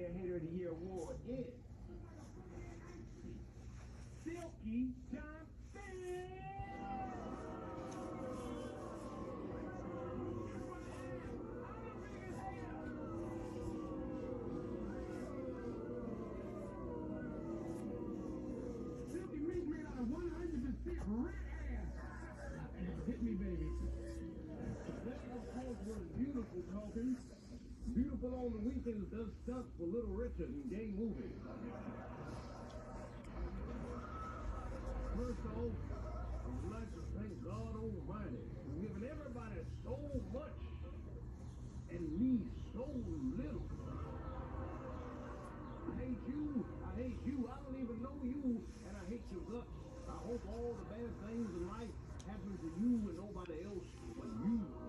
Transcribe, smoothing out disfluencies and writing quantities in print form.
Player Hater of the Year award is Silky Johnson. Silky Meat made out of 100% red ass. Hit me, baby. That, of course, was beautiful talking. Beautiful on the weekends does stunts for Little Richard in gay movies. First off, I would like to thank God Almighty for giving everybody so much and me so little. I hate you. I hate you. I don't even know you, and I hate your guts. I hope all the bad things in life happen to you and nobody else but you.